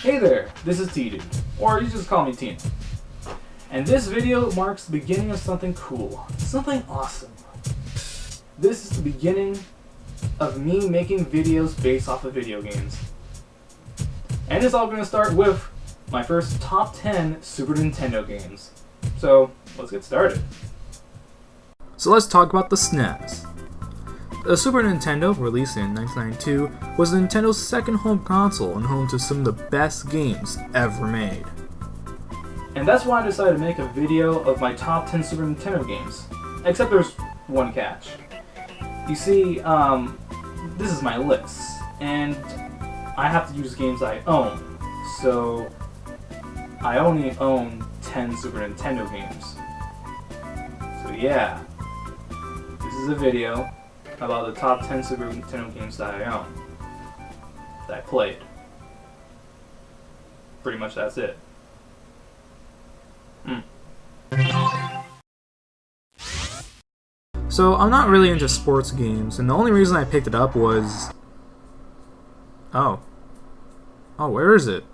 Hey there, this is T-Dude, or you just call me Tina. And this video marks the beginning of something cool, something awesome. This is the beginning of me making videos based off of video games. And it's all going to start with my first top 10 Super Nintendo games. So, let's get started. So let's talk about the SNES. The Super Nintendo, released in 1992, was Nintendo's second home console and home to some of the best games ever made. And that's why I decided to make a video of my top 10 Super Nintendo games. Except there's one catch. You see, this is my list, and I have to use games I own. So, I only own 10 Super Nintendo games. So yeah, this is a video about the top 10 Super Nintendo games that I own, that I played. Pretty much that's it. So I'm not really into sports games, and the only reason I picked it up was... Oh, where is it?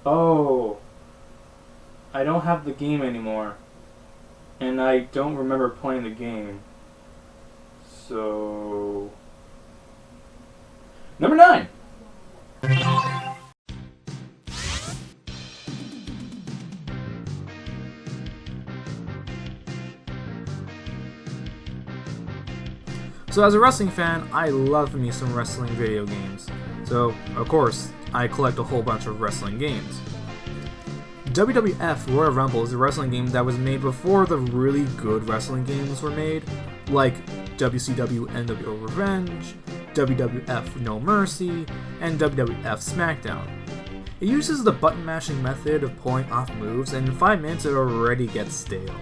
Oh, I don't have the game anymore, and I don't remember playing the game. So, number 9. So as a wrestling fan, I love me some wrestling video games. So, of course, I collect a whole bunch of wrestling games. WWF Royal Rumble is a wrestling game that was made before the really good wrestling games were made, like WCW NWO Revenge, WWF No Mercy, and WWF SmackDown. It uses the button mashing method of pulling off moves, and in 5 minutes it already gets stale.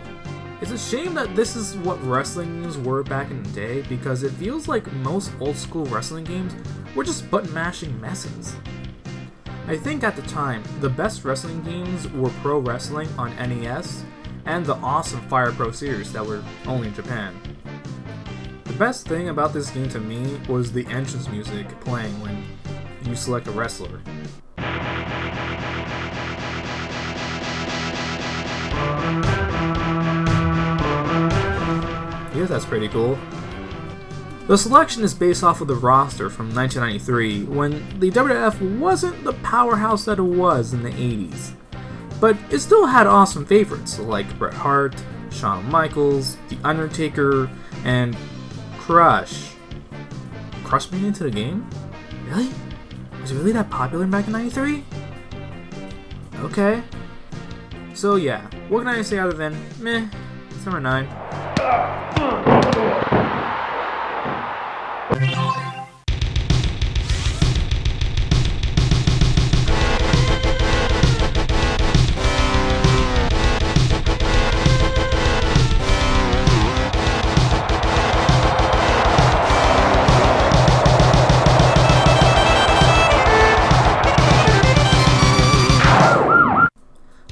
It's a shame that this is what wrestling games were back in the day, because it feels like most old school wrestling games were just button mashing messes. I think at the time, the best wrestling games were Pro Wrestling on NES, and the awesome Fire Pro series that were only in Japan. The best thing about this game to me was the entrance music playing when you select a wrestler. Yeah, that's pretty cool. The selection is based off of the roster from 1993, when the WWF wasn't the powerhouse that it was in the 80s. But it still had awesome favorites like Bret Hart, Shawn Michaels, The Undertaker, and Crush. Crush made it into the game? Really? Was it really that popular back in 93? Okay. So yeah, what can I say other than, meh, it's number 9.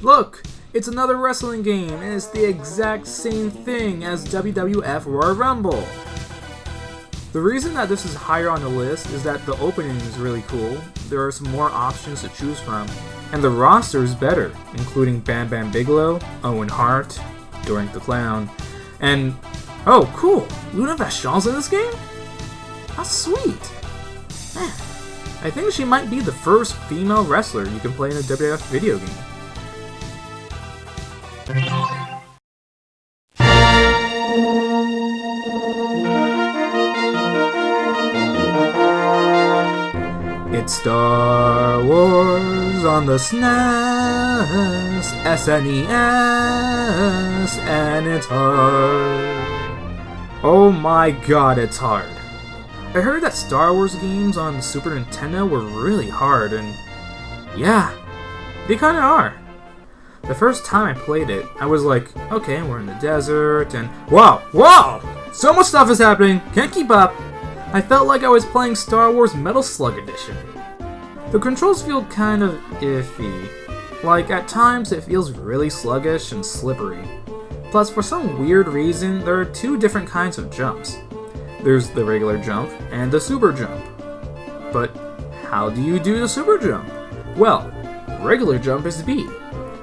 Look! It's another wrestling game, and it's the exact same thing as WWF Royal Rumble. The reason that this is higher on the list is that the opening is really cool, there are some more options to choose from, and the roster is better, including Bam Bam Bigelow, Owen Hart, Doink the Clown, and... oh, cool! Luna Vachon's in this game? That's sweet! Man, I think she might be the first female wrestler you can play in a WWF video game. It's Star Wars on the SNES, SNES, and it's hard. Oh my god, it's hard. I heard that Star Wars games on the Super Nintendo were really hard, and yeah, they kinda are. The first time I played it, I was like, okay, we're in the desert, and wow! So much stuff is happening, can't keep up! I felt like I was playing Star Wars Metal Slug Edition. The controls feel kind of iffy. Like, at times it feels really sluggish and slippery. Plus, for some weird reason, there are 2 different kinds of jumps. There's the regular jump and the super jump. But how do you do the super jump? Well, regular jump is B,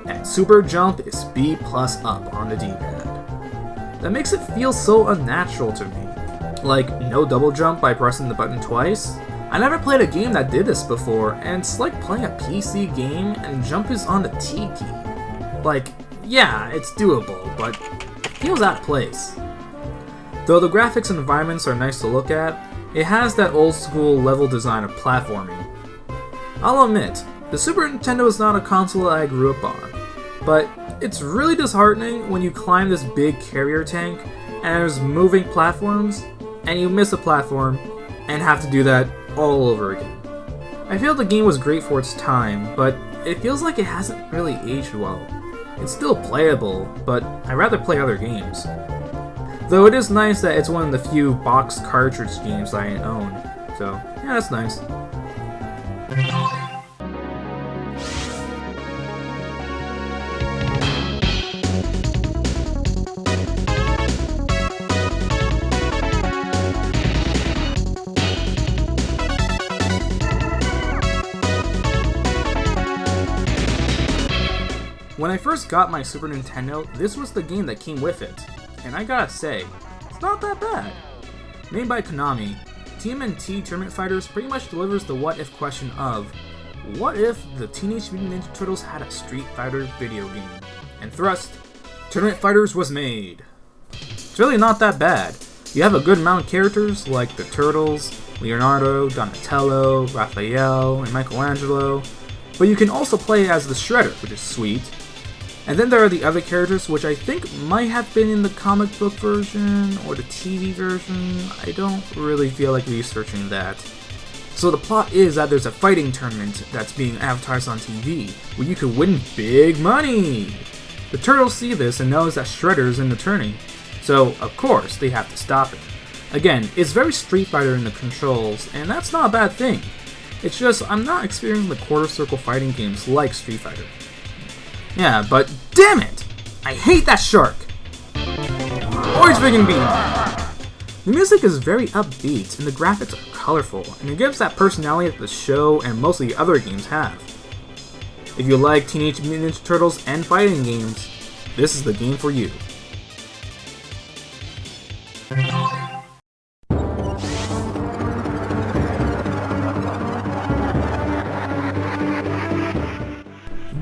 and super jump is B plus up on the D-pad. That makes it feel so unnatural to me. Like, no double jump by pressing the button twice? I never played a game that did this before, and it's like playing a PC game and jump is on the T key. Like, yeah, it's doable, but it feels out of place. Though the graphics and environments are nice to look at, it has that old school level design of platforming. I'll admit, the Super Nintendo is not a console I grew up on, but it's really disheartening when you climb this big carrier tank and there's moving platforms, and you miss a platform and have to do that all over again. I feel the game was great for its time, but it feels like it hasn't really aged well. It's still playable, but I'd rather play other games. Though it is nice that it's one of the few boxed cartridge games I own, so yeah, that's nice. When I first got my Super Nintendo, this was the game that came with it, and I gotta say, it's not that bad. Made by Konami, TMNT Tournament Fighters pretty much delivers the what-if question of, what if the Teenage Mutant Ninja Turtles had a Street Fighter video game? And thrust, Tournament Fighters was made. It's really not that bad. You have a good amount of characters like the Turtles, Leonardo, Donatello, Raphael, and Michelangelo, but you can also play as the Shredder, which is sweet. And then there are the other characters, which I think might have been in the comic book version or the TV version. I don't really feel like researching that. So the plot is that there's a fighting tournament that's being advertised on TV, where you could win big money! The Turtles see this and knows that Shredder's in the tourney, so of course they have to stop it. Again, it's very Street Fighter in the controls, and that's not a bad thing. It's just, I'm not experiencing the quarter circle fighting games like Street Fighter. Yeah, but damn it! I hate that shark! Orange Big and Bean! The music is very upbeat, and the graphics are colorful, and it gives that personality that the show and most of the other games have. If you like Teenage Mutant Ninja Turtles and fighting games, this is the game for you.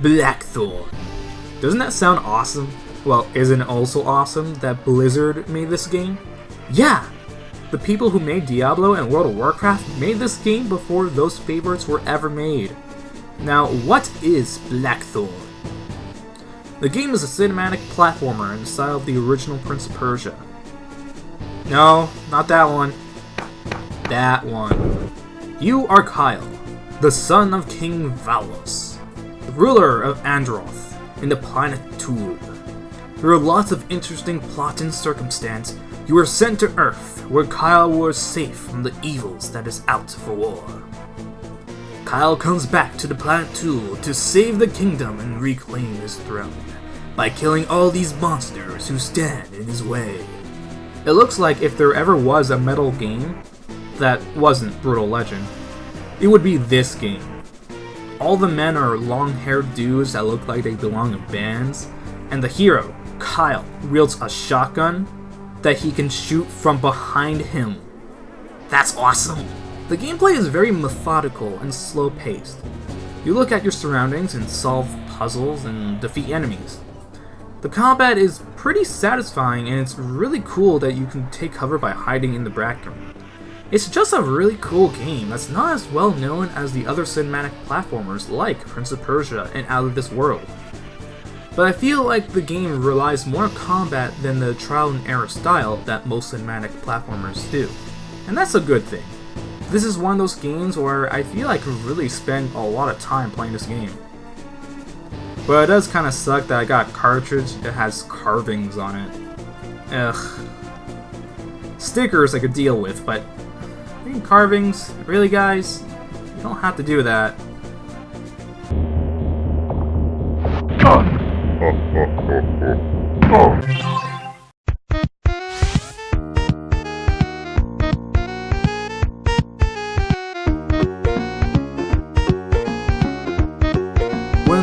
Blackthorne. Doesn't that sound awesome? Well, isn't it also awesome that Blizzard made this game? Yeah! The people who made Diablo and World of Warcraft made this game before those favorites were ever made. Now, what is Blackthorne? The game is a cinematic platformer in the style of the original Prince of Persia. No, not that one. That one. You are Kyle, the son of King Valos, the ruler of Androth, in the planet Tool. Through lots of interesting plot and circumstance, you were sent to Earth, where Kyle was safe from the evils that is out for war. Kyle comes back to the planet Tool to save the kingdom and reclaim his throne, by killing all these monsters who stand in his way. It looks like if there ever was a metal game that wasn't Brutal Legend, it would be this game. All the men are long-haired dudes that look like they belong in bands, and the hero, Kyle, wields a shotgun that he can shoot from behind him. That's awesome! The gameplay is very methodical and slow-paced. You look at your surroundings and solve puzzles and defeat enemies. The combat is pretty satisfying, and it's really cool that you can take cover by hiding in the background. It's just a really cool game that's not as well known as the other cinematic platformers like Prince of Persia and Out of This World. But I feel like the game relies more on combat than the trial and error style that most cinematic platformers do. And that's a good thing. This is one of those games where I feel I could really spend a lot of time playing this game. But it does kinda suck that I got a cartridge that has carvings on it. Ugh. Stickers I could deal with, but carvings? Really, guys? You don't have to do that.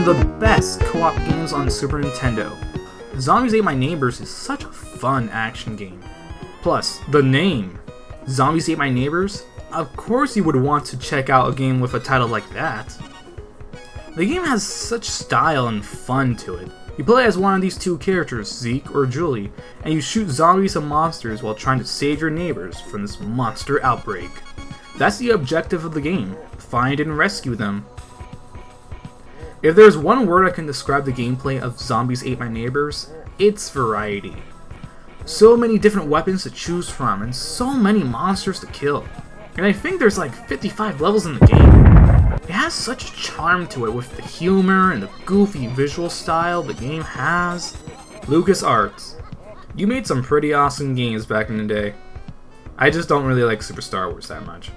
of the best co-op games on Super Nintendo. Zombies Ate My Neighbors is such a fun action game. Plus, the name, Zombies Ate My Neighbors, of course you would want to check out a game with a title like that. The game has such style and fun to it. You play as one of these two characters, Zeke or Julie, and you shoot zombies and monsters while trying to save your neighbors from this monster outbreak. That's the objective of the game, find and rescue them. If there's one word I can describe the gameplay of Zombies Ate My Neighbors, it's variety. So many different weapons to choose from, and so many monsters to kill. And I think there's like 55 levels in the game. It has such a charm to it with the humor and the goofy visual style the game has. LucasArts, you made some pretty awesome games back in the day. I just don't really like Super Star Wars that much.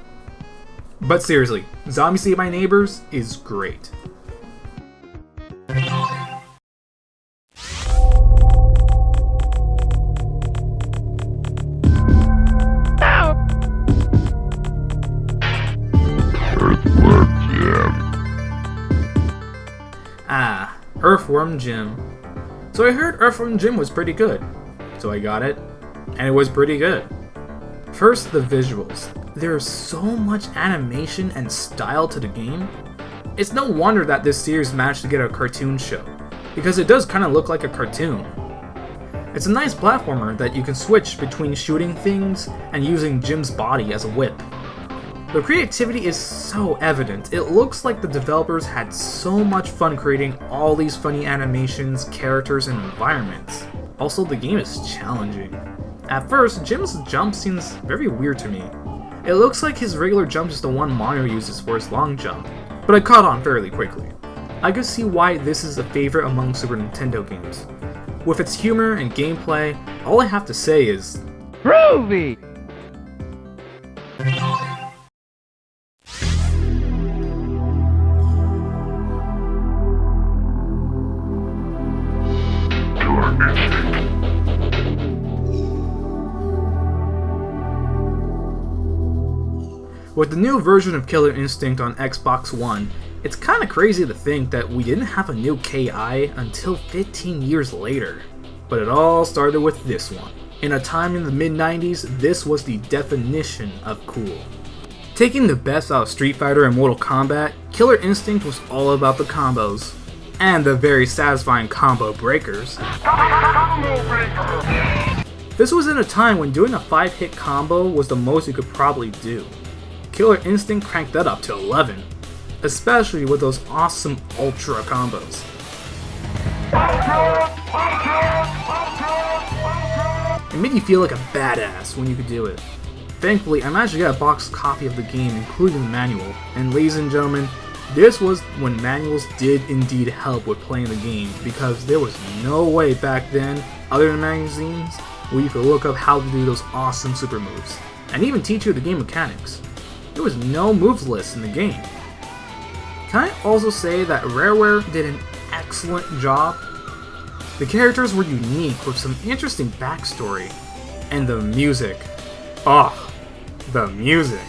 But seriously, Zombies Ate My Neighbors is great. Earthworm Jim. So I heard Earthworm Jim was pretty good. So I got it, and it was pretty good. First, the visuals. There's so much animation and style to the game. It's no wonder that this series managed to get a cartoon show, because it does kind of look like a cartoon. It's a nice platformer that you can switch between shooting things and using Jim's body as a whip. The creativity is so evident. It looks like the developers had so much fun creating all these funny animations, characters, and environments. Also, the game is challenging. At first, Jim's jump seems very weird to me. It looks like his regular jump is the one Mario uses for his long jump, but I caught on fairly quickly. I could see why this is a favorite among Super Nintendo games. With its humor and gameplay, all I have to say is groovy! With the new version of Killer Instinct on Xbox One, it's kinda crazy to think that we didn't have a new KI until 15 years later. But it all started with this one. In a time in the mid-90s, this was the definition of cool. Taking the best out of Street Fighter and Mortal Kombat, Killer Instinct was all about the combos. And the very satisfying combo breakers. This was in a time when doing a 5-hit combo was the most you could probably do. Killer Instinct cranked that up to 11, especially with those awesome ultra combos. It made you feel like a badass when you could do it. Thankfully, I managed to get a boxed copy of the game, including the manual, and ladies and gentlemen, this was when manuals did indeed help with playing the game, because there was no way back then, other than magazines, where you could look up how to do those awesome super moves, and even teach you the game mechanics. There was no moves list in the game. Can I also say that Rareware did an excellent job? The characters were unique with some interesting backstory. And the music. Oh, the music.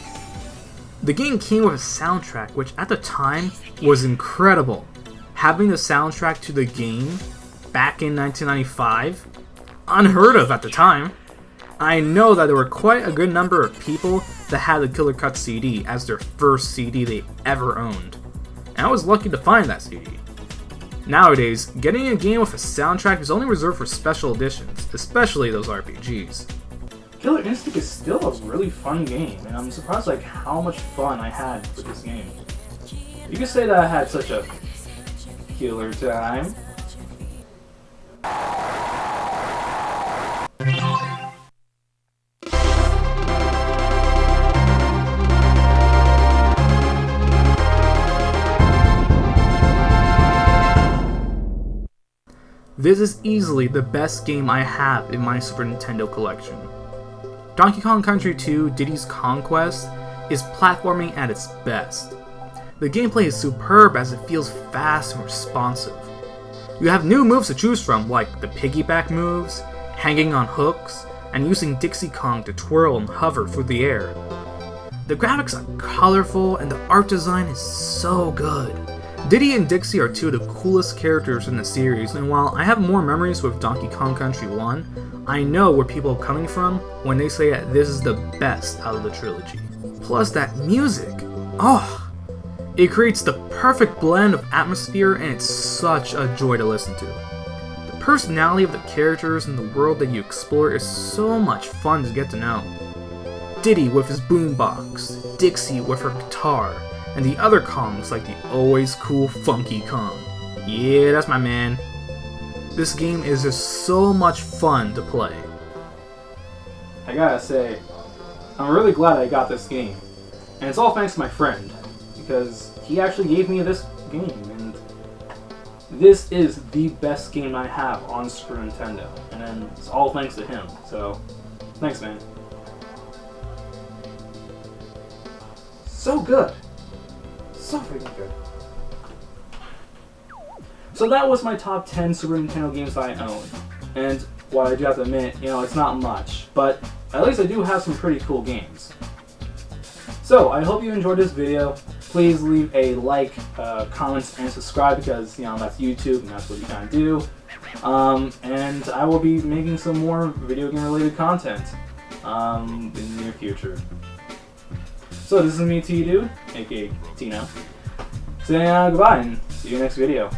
The game came with a soundtrack which at the time was incredible. Having the soundtrack to the game back in 1995, unheard of at the time. I know that there were quite a good number of people that had the Killer Cut CD as their first CD they ever owned, and I was lucky to find that CD. Nowadays, getting a game with a soundtrack is only reserved for special editions, especially those RPGs. Killer Instinct is still a really fun game, and I'm surprised like how much fun I had with this game. You could say that I had such a killer time. This is easily the best game I have in my Super Nintendo collection. Donkey Kong Country 2 Diddy's Conquest is platforming at its best. The gameplay is superb as it feels fast and responsive. You have new moves to choose from like the piggyback moves, hanging on hooks, and using Dixie Kong to twirl and hover through the air. The graphics are colorful and the art design is so good. Diddy and Dixie are two of the coolest characters in the series, and while I have more memories with Donkey Kong Country 1, I know where people are coming from when they say that this is the best out of the trilogy. Plus that music, oh, it creates the perfect blend of atmosphere and it's such a joy to listen to. The personality of the characters and the world that you explore is so much fun to get to know. Diddy with his boombox, Dixie with her guitar, and the other Kongs like the always cool Funky Kong. Yeah, that's my man. This game is just so much fun to play. I gotta say, I'm really glad I got this game. And it's all thanks to my friend, because he actually gave me this game, and this is the best game I have on Super Nintendo. And then it's all thanks to him, so thanks, man. So good. So freaking good. So that was my top 10 Super Nintendo games I own. And while I do have to admit, it's not much, but at least I do have some pretty cool games. So I hope you enjoyed this video. Please leave a like, comments, and subscribe because, that's YouTube and that's what you kind of do. And I will be making some more video game related content in the near future. So this is me, T-Dude, aka Tino, saying goodbye and see you next video.